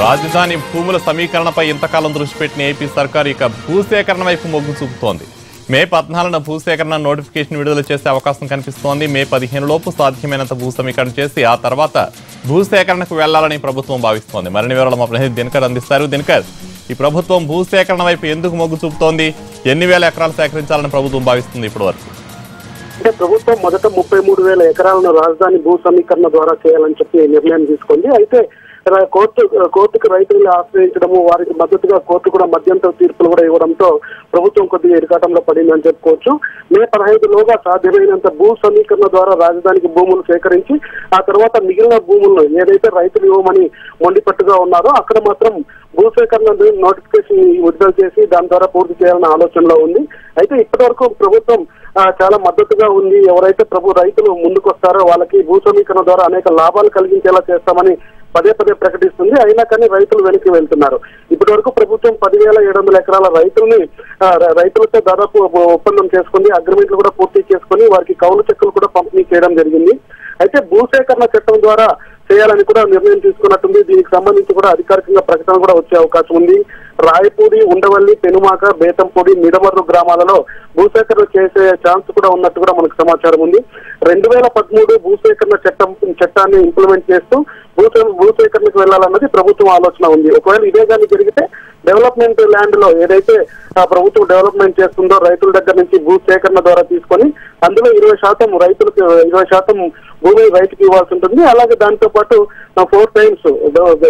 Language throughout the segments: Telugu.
రాజధాని భూముల సమీకరణపై ఇంతకాలం దృష్టి పెట్టిన ఏపీ సర్కారు ఇక భూసేకరణ వైపు మొగ్గు చూపుతోంది. మే 14న భూసేకరణ నోటిఫికేషన్ విడుదల చేసే అవకాశం కనిపిస్తోంది. మే 15 లోపు సాధ్యమైనంత భూ సమీకరణ చేసి ఆ తర్వాత భూసేకరణకు వెళ్లాలని ప్రభుత్వం భావిస్తోంది. మరిన్ని వివరాలు మా ప్రతినిధి దినకర్ అందిస్తారు. దినకర్, ఈ ప్రభుత్వం భూసేకరణ వైపు ఎందుకు మొగ్గు చూపుతోంది? ఎన్ని వేల ఎకరాలు సేకరించాలని ప్రభుత్వం భావిస్తుంది ఇప్పటి వరకు? అంటే ప్రభుత్వం మొదట 33,000 ఎకరాలను రాజధాని భూ సమీకరణ ద్వారా చేయాలని చెప్పి నిర్ణయం తీసుకుంది. అయితే కోర్టుకు రైతులను ఆశ్రయించడము, వారికి మద్దతుగా కోర్టు కూడా మధ్యంతర తీర్పులు కూడా ఇవ్వడంతో ప్రభుత్వం కొద్దిగా ఇరకాటంలో పడిందని చెప్పుకోవచ్చు. మే 15లోగా సాధ్యమైనంత భూ సమీకరణ ద్వారా రాజధానికి భూములు సేకరించి ఆ తర్వాత మిగిలిన భూములను ఏదైతే రైతులు ఇవ్వమని మొండిపట్టుగా ఉన్నారో అక్కడ మాత్రం భూసేకరణ నోటిఫికేషన్ విడుదల చేసి దాని ద్వారా పూర్తి చేయాలన్న ఆలోచనలో ఉంది. అయితే ఇప్పటి వరకు ప్రభుత్వం చాలా మద్దతుగా ఉంది. ఎవరైతే రైతులు ముందుకు వస్తారో వాళ్ళకి భూ సమీకరణ ద్వారా అనేక లాభాలు కలిగించేలా చేస్తామని పదే ప్రకటిస్తుంది. అయినా కానీ రైతులు వెనక్కి వెళ్తున్నారు. ఇప్పటి వరకు ప్రభుత్వం 10,700 ఎకరాల రైతులతో దాదాపు ఒప్పందం చేసుకుంది. అగ్రిమెంట్లు కూడా పూర్తి చేసుకుని వారికి కౌలు చెక్కులు కూడా పంపిణీ చేయడం జరిగింది. అయితే భూసేకరణ చట్టం ద్వారా చేయాలని కూడా నిర్ణయం తీసుకున్నట్టుంది. దీనికి సంబంధించి కూడా అధికారికంగా ప్రకటన కూడా వచ్చే అవకాశం ఉంది. రాయపూడి, ఉండవల్లి, పెనుమాక, బేతంపూడి, మిడమర్రు గ్రామాలలో భూసేకరణ చేసే ఛాన్స్ కూడా ఉన్నట్టు కూడా మనకు సమాచారం ఉంది. 2013 భూసేకరణ చట్టాన్ని ఇంప్లిమెంట్ చేస్తూ భూసేకరణకు వెళ్లాలన్నది ప్రభుత్వం ఆలోచన ఉంది. ఒకవేళ ఇదే కానీ జరిగితే డెవలప్మెంట్ ల్యాండ్ లో ఏదైతే ప్రభుత్వం డెవలప్మెంట్ చేస్తుందో రైతుల దగ్గర నుంచి భూసేకరణ ద్వారా తీసుకొని అందులో 20% రైతులకు 20% భూమి రైతుకి ఇవ్వాల్సి ఉంటుంది. అలాగే దాంతో పాటు 4 times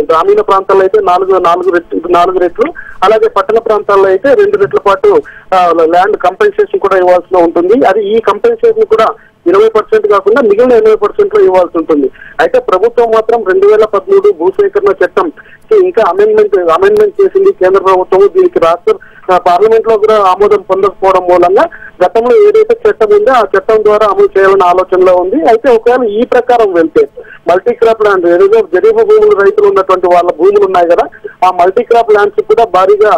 గ్రామీణ ప్రాంతాల్లో అయితే 4 రెట్లు, అలాగే పట్టణ ప్రాంతాల్లో అయితే 2 రెట్ల పాటు ల్యాండ్ కంపెన్సేషన్ కూడా ఇవ్వాల్సి ఉంటుంది. అది ఈ కంపెన్సేషన్ కూడా 20% కాకుండా మిగిలిన 80% లో ఇవ్వాల్సి ఉంటుంది. అయితే ప్రభుత్వం మాత్రం 2013 భూసేకరణ చట్టం ఇంకా అమెండ్మెంట్ చేసింది కేంద్ర ప్రభుత్వం. దీనికి రాష్ట్ర పార్లమెంట్ లో కూడా ఆమోదం పొందకపోవడం మూలంగా గతంలో ఏదైతే చట్టం ఉందో ఆ చట్టం ద్వారా అమలు చేయాలన్న ఆలోచనలో ఉంది. అయితే ఒకవేళ ఈ ప్రకారం వెళ్తే మల్టీ క్రాప్ ల్యాండ్ ఏదైతే జరీబు భూములు రైతులు ఉన్నటువంటి వాళ్ళ భూములు ఉన్నాయి కదా, ఆ మల్టీ క్రాప్ ల్యాండ్స్ కూడా భారీగా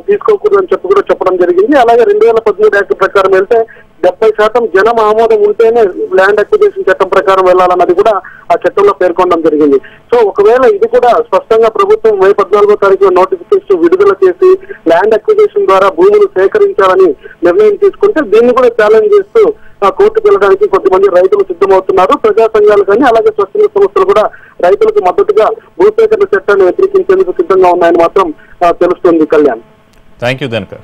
తీసుకోకూడదని చెప్పడం జరిగింది. అలాగే 2013 యాక్ట్ ప్రకారం వెళ్తే 70% జనం ఆమోదం ఉంటేనే ల్యాండ్ అక్విజిషన్ చట్టం ప్రకారం వెళ్లాలన్నది కూడా ఆ చట్టంలో పేర్కొనడం జరిగింది. సో ఒకవేళ ఇది కూడా స్పష్టంగా ప్రభుత్వం మే 14వ తారీఖున నోటిఫికేషన్ విడుదల చేసి ల్యాండ్ అక్విజిషన్ ద్వారా భూములు సేకరించాలని నిర్ణయం తీసుకుంటే దీన్ని కూడా ఛాలెంజ్ చేస్తూ కోర్టుకు వెళ్ళడానికి కొంతమంది రైతులు సిద్ధమవుతున్నారు. ప్రజా సంఘాలు కానీ అలాగే స్వచ్ఛంద సంస్థలు కూడా రైతులకు మద్దతుగా భూసేకరణ చట్టాన్ని వ్యతిరేకించేందుకు సిద్ధంగా ఉన్నాయని మాత్రం తెలుస్తుంది. Kalyan, thank you Dinakar.